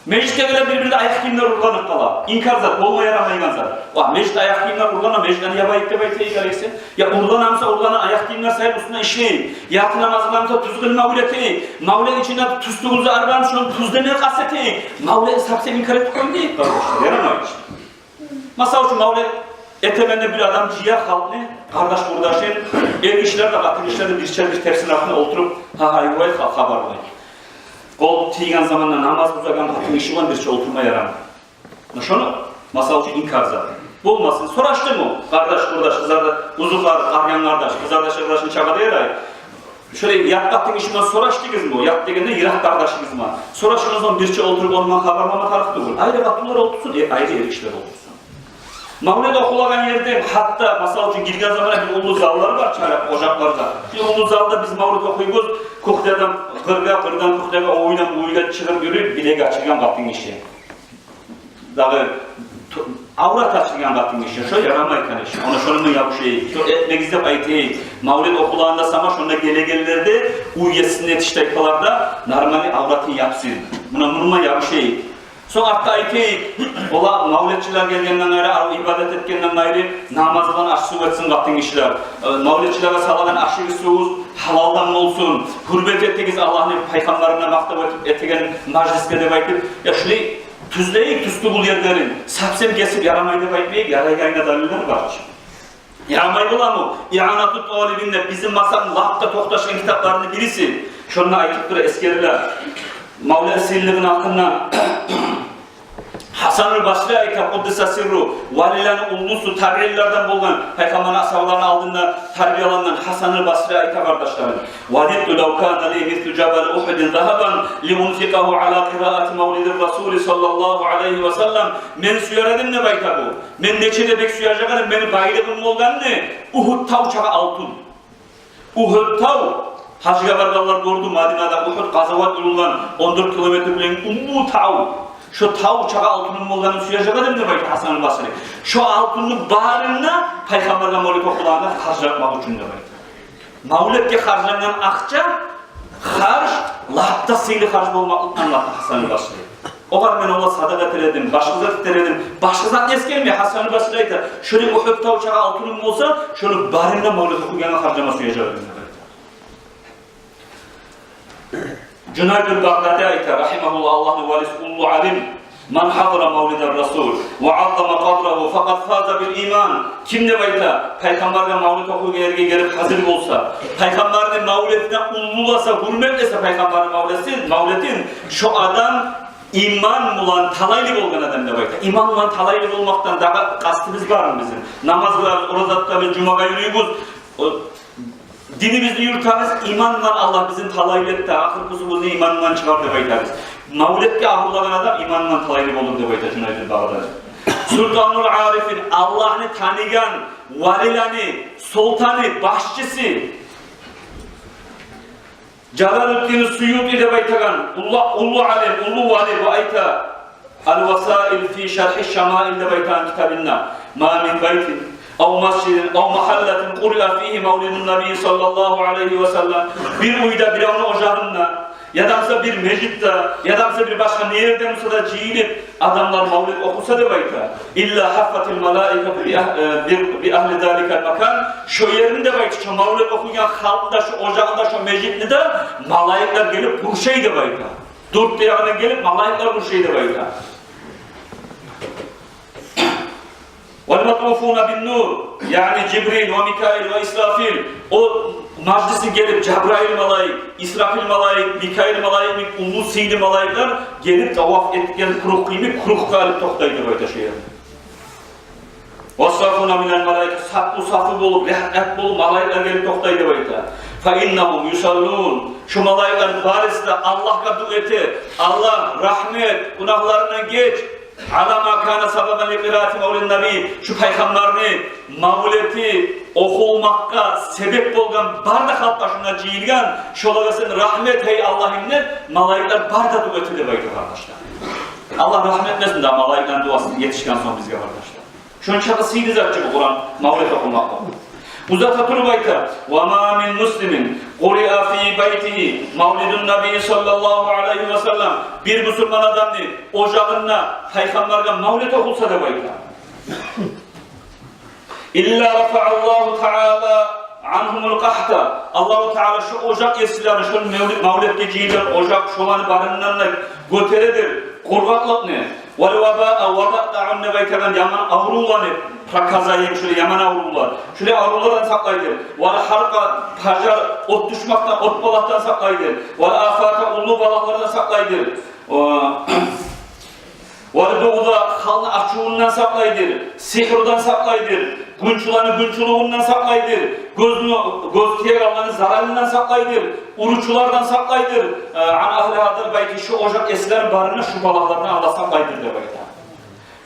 Mecliste göre birbirine ayak giyimler urlanıp kala. İnkar zat, bolma yaramayan zat. Mecliste ayak giyimler urlanan, meclisten yabayıp de baytlayı gereksin. Ya urlanamsa urlanan ayak giyimler sahip üstüne işleyin. Yatı namazlarımıza tuz kılma üreteyin. Mavle'nin içinde tuzluğunuzu arabam şunu tuz demeye kasteteyin. Mavle'yi sapsep inkar ettik koyun değil. Yaramayız. Masal şu Mevlet etemende bir adam ciğer halkını, kardeş kurdaşın, ev işlerinde, katıl işlerinde bir tepsinin altına oturup yuvarlayıp haber koyun. Kol tiygen zamanla namaz uzagan katıl işi olan bir oturma yaramıyor. Şunu masal şu inkar zaten. Bu olmasın. Soraştı mı? Kardeş kurdaş, kızarda, uzuklar, aryan kardeş, kızardaş kardeşin çabadı yaray. Şöyle yat kattığın işinden soraştınız mı? Yat degende yırak kardeşiniz mi? Soraştığınız zaman bir oturup onunla haberlama tarafı olur. Ayrı katıllar otursun, ayrı erişler otursun. Mevlid okulagan yerde hatta masal için girgen zamana bir ulu zalları var çaylak ocaklarda. Bir ulu zalda biz mevlid okuyuz, kuhtadan kırdan kuhtaga oyuna çıkıp yürüyüp bilek açırgan kaptın işi. Dağı avrat açırgan kaptın işi. Şöyle yaramayken işi. Ona şunun yapışıyı, şu etmek izlep ayıtıyı. Mevlid okulağında sama şunda gelegenlerde uyuyasının yetiştaykalarda normali avratı yapsın. Buna yapışıyı. Son hatta aytayık, ola mavletçiler gelgenden ayrı, ibadet etkenden ayrı, namazdan aşçı etsin kaptın işler. Mavletçilere saladan aşçı suuz, halaldan olsun, hürmet ettiğiniz Allah'ın peygamberine maktab ettiğin majliske de baytip, ya şöyle tuzlayık, tuzlu bul yerlerin, sapsem kesip yaramayı da baytmayık, yarayayına daliller var. Yaramay bulan mı? İ'anatut talibinde bizim masanın lahta toktaşan kitaplarını birisi, şununla aytıp dura eskeriler. Mevla esirliğinin hakkından Hasan-ül Basri ayta Kuddisa sirru valilerin ulusu tabi'illerden bulgan Peygamber'in ashablarını aldığında tarbiyalanan Hasan-ül Basri ayta kardeşlerim. Vadittu lav kana li mislu cebel Uhudin zahaban li unfikahu ala kıraati mevlidir Resulü sallallahu aleyhi ve sellem. Men suyaradım ne bayta bu? Men neçede bek suyaracağım beni baylığım olgan ne? Uhud tav çağa altın. Uhud tav. Hacıga bargallar gördü Madina'da Uhud gazavat ululan 14 kilometre bilen ummu tav. Şu tav çağa altının olganı suyaracağım ne bayta Hasan-ül Basri. Şu altının bağrına Peygamber'e mevlid okularına harcatmak için de bayta. Mevlid'e harcanan akça harç, lahta seyli harç olmaklıkla anlattı Hasan-ül Basri. O var ben ona sadaka tiledim, başkıza tiledim. Başkıza eskelmiyor Hasan-ül Basri ayta. Şöyle Uhud tav çağa altının olsa, şöyle bağrına mevlid okuyana harcama suyaracağım. Cünayd-ül Bagdadi ayta rahimahullah Allah'ın valisi ullu alim man hadra mevlidar Resul ve azzama kadrahu fakat faza bil iman. Kim ne bayta Peygamber'den mevlid okuyan yerine gelip hazır olsa, Peygamber'den mevlidine ullulasa, hürmetlese Peygamber'in mevlidin şu adam iman bulan talaylı olgan adam ne bayta. İman bulan talaylı olmaktan daha kastımız var mı bizim? Namaz kılarız, oruç tutarız, cumaga yürüyoruz. Dinimizni yürütemiz, imanla Allah bizim talaylı etti, ahir kuzumuzu imanla çıkardı baytarız. Mevlid'e ahırlanan adam imanla talaylı olur de baytar Cünayd-ül Bagdadi. Sultanul Arif'in Allah'ını tanıyan, valilani, sultanı, başçısı, Celalüddin Suyuti de baytagan, ullu alim, ullu vali bu ayta, al-vasail fi şerhi şamail de baytagan kitabinna, ma min baytin, أو مسجد أو محلة قرئ فيه مولد النبي sallallahu aleyhi ve sellem bir uyda bir onun ocağında ya da bir meclitte ya da bir başka nerede mesela cihilip adamlar mevlid okusa da bayta illa haffatil malaike bi ahli zalika makan şu yerinde bayta şu mevlid okuyan halkında şu ocağında şu meclitte de malaikler gelip bu şeyde bayta dört ayağına gelip malaikler bu şeyde bayta وَالْمَطْرُفُونَ بِالنُّورِ yani Cibril ve Mikail ve İsrafil o meclisi gelip Cebrail malayik, İsrafil malayik, Mikail malayik, ulu seyli malayikler gelip tavaf etken kuruk kıymi kuruk kalip toktaydı böyle şeye. وَصَّفُونَ مِنَ الْمَلَيْكَ safı bulup, rehat bulup malayikler gelip toktaydı böyle. فَاِنَّهُمْ يُسَلُّونَ şu malayikler barisinde Allah'a dua eti, Allah rahmet, günahlarına geç, Alama kana sababen liqiraati mevlid nabi şu peygamberini mevlidi okulmakka sebep bolgan barda halktaşına ciyilgan şolagasın rahmet hey Allah'ın malaikler barda dua etili baydı kardeşler. Allah rahmet etmesin de malaiklerin duasını yetişken son bizge kardeşler. Şunun çabasıydı zaten Kur'an mevlid okumakta. Uzatatır bayta وَمَا مِنْ مُسْلِمٍ قُرِئَ ف۪ي بَيْتِهِ مَوْلِدُ النَّبِيِّ sallallahu aleyhi ve sellem bir Müslüman adamını ocağına Peygamber'e mevlid okulsa da bayta İlla rafa'allahu teala anhumul qahta Allah-u Teala şu ocak esilerini, şu mevlid geceyler, ocak şolanı barınlarına göteredir. Kurgatlık ne? وَالْوَبَاءَ وَضَقْتَعُنْ نَبَيْتَغَنْ yaman avrulanı prakazayım şöyle yaman avrular. Şöyle avrulardan saklaydır. وَالْحَرْقَ pacar, ot düşmaktan, ot balaktan saklaydır. وَالْآفَاتَ ulu balaklardan saklaydır. وَالْبُغْضَ halını açığından saklaydır. Sihirden saklaydır. Günçulanı günçuluğundan saklaydır. Göz kiyagalarını zararından saklaydır. Uruçulardan saklaydır. An ahli hadar belki şu ocak esilerin barına şu balaklardan Allah saklaydır de bayta.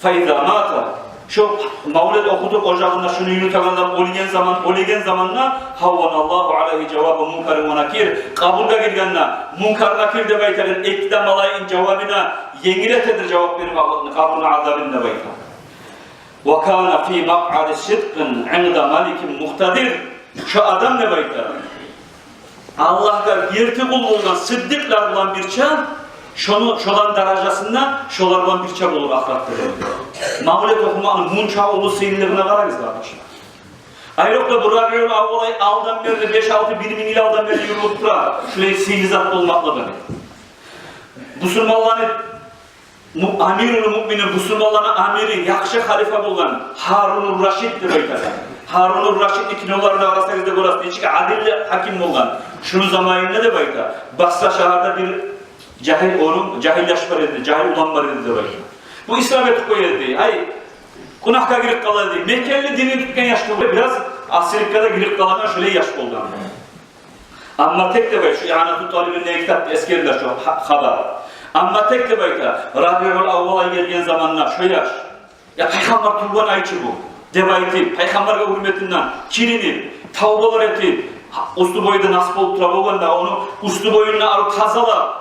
فَاِذَا مَاتَ şu mevlid okuduk ocağında şunu yürütegandan oligen zamanla havvanallahu aleyhi cevabı munkar ve nakir kabulga girganna munkar nakir de baytaren ekdem alayın cevabına yengiletedir cevap verip kabrına azabın da baytar. وَكَانَ ف۪ي مَقْعَدِ صِدْقٍ عِنْدَ مَلِكٍ muhtadir şu adam ne baytar? Allah'ta yırtı kul olan sıddıklar olan bir çağ şolan darajasında şolardan bir çağ olur ahlakta. Mevlid okumanın munça ulu seyirlerine kararız arkadaşlar. Ayrıca bu radyoyu aldan beri 5-6 1 bin aldan beri yürüyüp durar. Şuraya seyizat olmakla da. Müslümanların Amirul Mu'minin Müslümanların amiri, yakşı halife bulan Harun-ur Raşid'dir baytar. Harun-ur Raşid'in kinolarını arasında da burası içki adil hakim olan. Şunu zamanında da baytar. Basra şehirde bir cahil yaşlar edildi, cahil ulanlar edildi baytar. Bu İslamiyet koyuldu. Hay kunakka girip kaladı. Mekkeli dini tutken yaşlı biraz asırlıkta girip kalan şöyle yaş oldu. Ama tek de böyle şu İhanat-ı Talib'in ne kitap eskeriler şu haber. Ama tek de böyle Rabi'ül Avval'a gelgen zamanlar şu yaş. Ya Peygamber turban ayçı bu. Devayti, Peygamber'e hürmetinden kirinip, tavbalar etip, ustu boyda nasip olup turaboganda onu ustu boyuna alıp tazala.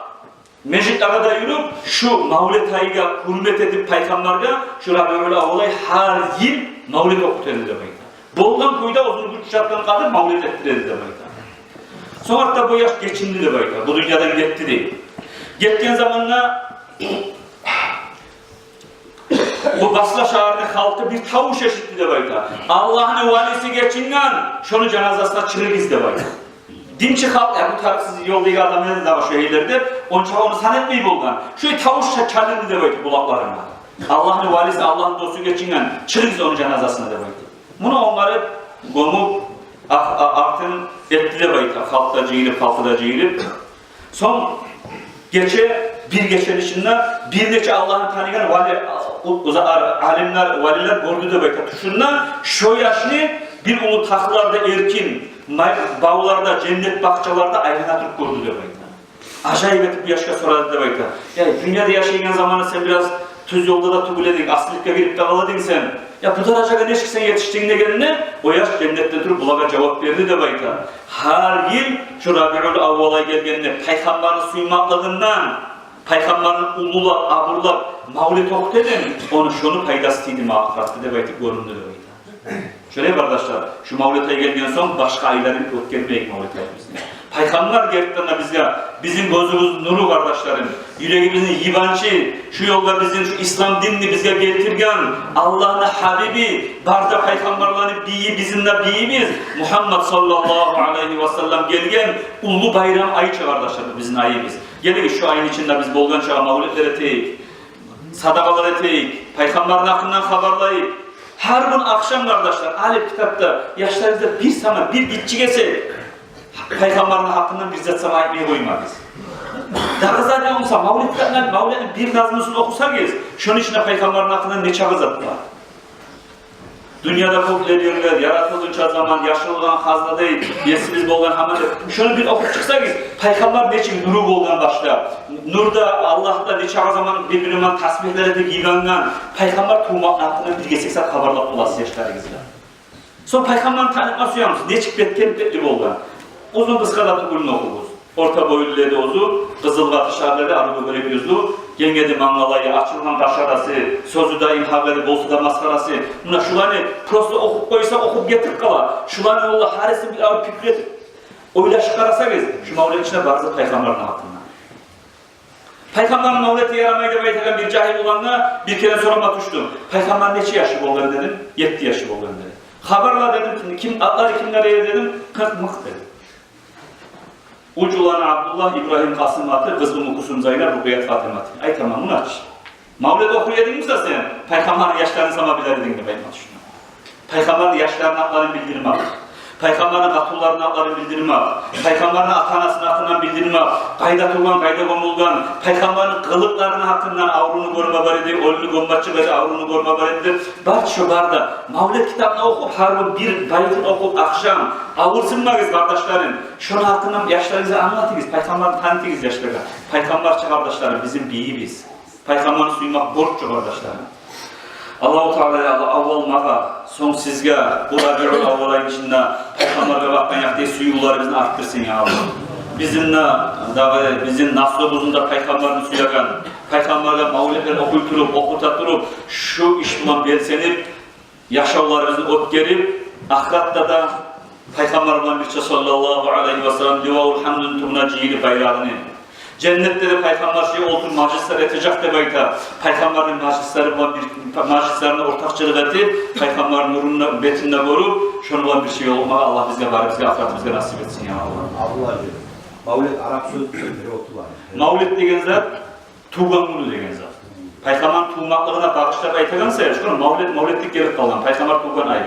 Meclitlere da yürüp şu Mavlid ayıga hürmet edip Peygamber'e şu Rabi'ül Avval'a her yıl Mavlid okuturdu demektir. Boldan kuyuda uzun güç şarttan kadar Mavlid ettirirdi demektir. Sonra da bu yaş geçindi demektir. Bu dünyadan gitti değil. Gittiğin zamanla bu Basra şehrinin halkı bir tavuş eşitti demektir. Allah'ın valisi geçinden şunu cenazasına çırıgız demektir. Dinçi halk, bu tarafsız yoldaki adamların da var şu yerlerde, onu sanetmeyi buldan. Şu tavuş çalındı demektir kulaklarına. Allah'ın valisi, Allah'ın dostu geçinden çırıgız onun cenazasına demektir. Bunu onları gomup, artın etti demektir. Halkta cihilip, halkta cihilip. Son bir geçen içinde bir neçe Allah'ın tanıyan alimler, valiler gördü demektir. Şundan şu yaşlı bir ulu taklarda erkin, bağlarda, cennet bahçalarda aylanatırıp gördü demektir. Acayip etip bir yaşka soradı demektir. Yani dünyada yaşayan zamanı sen biraz tüz yolda da tübüledin, asırlıkta girip dağıladın sen. Ya bu darajaga ne çıksan yetiştiğinde geline o yaş cennette durup bulaga cevap verdi demektir. Her yıl şu Rabi'ül Avval'a gelgenine Peygamber'in suymaklığından, Peygamber'in ululap, aburlap, Mavlid okudun, onu şunu paydasıydı mağfiratı demektir, göründü demektir. Şöyle kardeşler, şu Mavlid'e gelgen son başka ayların ötkelmeyik Mavlid'e bizde. Peygamber gerçekten bizge, bizim gözümüz nuru kardeşlerim, yüreğimizin yibancı, şu yolda bizim şu İslam dinini bizge getirgen, Allah'ın Habibi, barda Peygamberlerin biyi, bizimle biyimiz, Muhammed sallallahu aleyhi ve sellem gelgen, ulu bayram ayı kardeşlerim, bizim ayımız. Gelin şu ayın içinde biz bolgan çağa Mavlidler eteyik, sadakalar eteyik, Peygamberin hakkından haberlayıp, her gün akşam kardeşler, Alep kitapta, yaşlarımızda bir sana, bir bitçi gelse, Peygamberin hakkından bir zat sana etmeye koymayız. Daha zaten olsa, Mavlid'in bir nazmısını okusarız, şunun içinde Peygamberin hakkından ne çağı zat var. Dünyada popülerler, yaratılınca zaman, yaşlı olan hazda değil, yesimiz bolgan hamadır. Şunu bir okup çıksakız, Peygamber ne için nuru bolgan başta. Nurda, Allah'ta ne çağı zaman birbirinden tasbihler edip yıgangan, Peygamber tuğmak hakkından bir geçsek haberlap olası yaşlarımızla. Sonra Peygamber'in tanıtma suyamız, ne çık betken bolgan. Uzun kıskadatı gülünü okuruz. Orta boylu ozu, kızılgatı şahları arıbı böyle yüzlü, yengedi mangalayı, açılgan kaşarası, sözü da imhaveli, bolsu da maskarası. Buna şulanı prosta okup koysa okup getir kala. Şulanı oğlu harisi bir ağır pükret. Oyla çıkarasanız, şu Mavlid içine barzı Peygamber'in hakkında. Peygamber'in Mavlid'i yaramayı demeyi eden bir cahil olanla bir kere soruma düştüm. Peygamber neçi yaşı bolgan dedim? 7 yaşı bolgan dedim. Haberla dedim, atları kimlere dedim? 40 mık dedim. Uculan Abdullah İbrahim Kasımat'ı, kız Ummu Kusum Zaylar, Rukiyet Fatimat'ı. Ay tamam bunu aç. Mavlid okuyadın mı sen? Peygamber'in yaşlarını sana bilerdin de benim açışına. Peygamber'in yaşlarını atlarını bildirme. Peygamber'in katullarını atlarını bildirme. Peygamber'in atanasının hakkından bildirme. Kayda tuğan, kayda gomulgan. Peygamber'in kılıklarının hakkından avrunu görme baridi, oğlunu gombatçı baridi, avrunu görme baridi. Bak şu barda, Mavlid kitabını okup, harbun bir baytını okup, akşam, avursınmağız kardeşlerim. Şunun hakkından yaşlarınızı anlatırız, Peygamber'in tanıtırız yaşlarına. Peygamberçi kardeşlerim, bizim biyibiz. Peygamber'in suymak borçlu kardeşlerim. Allah-u Teala'ya avval mağa, son sizge, bu Rabi'ül Avval'ın içinde Peygamber'e baktan yaptığı suyuları bizden arttırsın ya Allah. Bizim nasrımızda Peygamber'in suyagan, Peygamber'e Mavlid'leri okuyturup, okutattırıp, şu iş bulan belsenip, yaşavlarımızı ot gerip, ahiratta da Peygamber'in birçe sallallahu aleyhi ve sellem Livaul Hamdun Tumna Cihili bayrağını, cennette de Peygamber şey otur majlisler etecek demektir. Peygamberin majlislerine ortakçılık edip, Peygamberin nurunu betinde korup, şununla bir şey olmalı. Allah bize var, bize afiret, bize nasip etsin ya Allah. Allah diyor. Mavlid Arap sözleri otu var. Mavlid degen zat, tuğgan günü degen zat. Peygamberin tuğmaklığına bakışlar aytagansa ya, şunu Mavlidlik gelip kalan, Peygamber tuğgan ayı.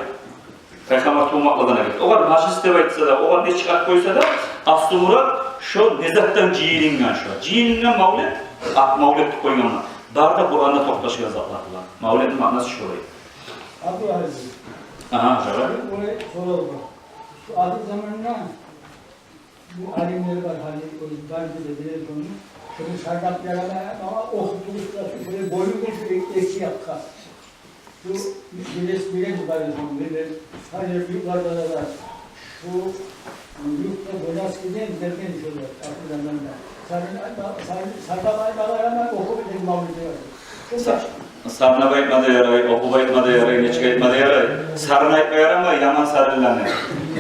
Peygamber tuğmaklığına gelip. O kadar majlis de aytsa da, o kadar ne çıkart koysa da, aslı murat, şu nezattan ciyilingan şu. Ciyilingan Mavlid, Mavlid koyganlar. Barda Kur'an'da toqtaşıya zatlarlar. Mavlidin manası şu oluyor. Abdülaziz. Aha, şöyle. Oraya soralım. Şu adı zamanında bu alimleri var, hani o Gazi'de de bilir onu. Şunu sardak yarana ama okutuluşlar, şöyle boyun bir eski yapka. Şu bilir bu Gazi'den bilir. Hani yukarıda da var. Şu yurtta Bolas giden derken şöyle, akıllarında. Sardak aydalar ama okutuluşlar mavlidi var. Sarına baytmada yaray, oku baytmada yaray, neçe baytmada yaray. Sarına aytma yaramay, yaman sarılanı.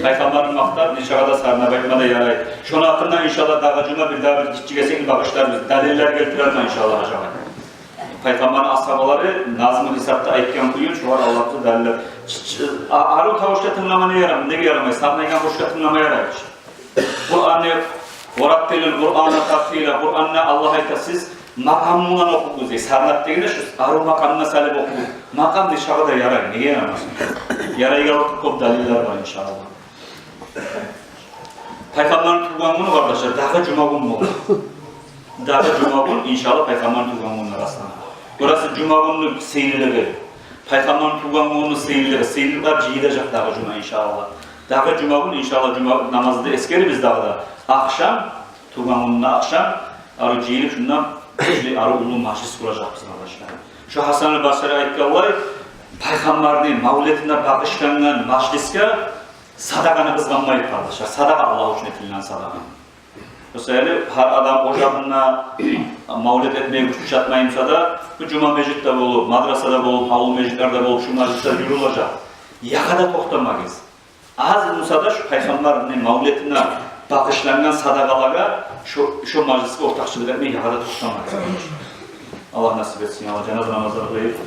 Peygamberin maktar, neçe kadar sarına baytmada yaray. Şunu hakkında inşallah dağıcına bir daha bir gitçigesek bakışlar biz. Deliller getirirler inşallah aşağı. Peygamberin ashabaları Nazım-ı Hisap'ta aytken kuyun, şu var Allah'ta derler. Arı tavuşta tınlamanı yaram, ne yaramay, sarnayken boşta tınlama yaray. Kur'an'ı, Varattelil Kur'an'a tafsile, Kur'an'ı Allah aytasız, makamından okudunuz diye. Sarnat değil de şu arı makamına salep okudu. Makam dışarıda yaray, niye yaramazsın? Yarayı yalıp kop daliller var inşallah. Peygamberin turbanını kardeşler, daha cuma gün mu olur? Daha cuma gün inşallah Peygamberin turbanını arasında. Burası cuma günü seyirleri. Peygamberin turbanını seyirleri. Seyirler cihidecek daha cuma inşallah. Daha cuma günü inşallah cuma namazı da eskeri biz daha da. Akşam, turbanını akşam, arı cihilip şundan arı ulu mahşis kuracak mısın arkadaşlar? Şu Hasan-ı Basri ayettiği Peygamberin mavlidine bakışlanan majliske sadakanı kızganmayıp kardeşler. Sadaka Allah için etililen sadaka. Mesela her adam ocağına mavlid etmeye güç atmayımsa da bu cuma meclitte olup, madrasada olup, havlu meclitlerde olup, şu meclitler yürülacak. Yakada toxtamayız. Az olsa da şu Peygamberin mavlidine bakışlanan sadakalara şu mecliske ortakçılık etmeye yakada toxtamayız. Allah nasip etsin. Allah cenab-ı namazları kıyıp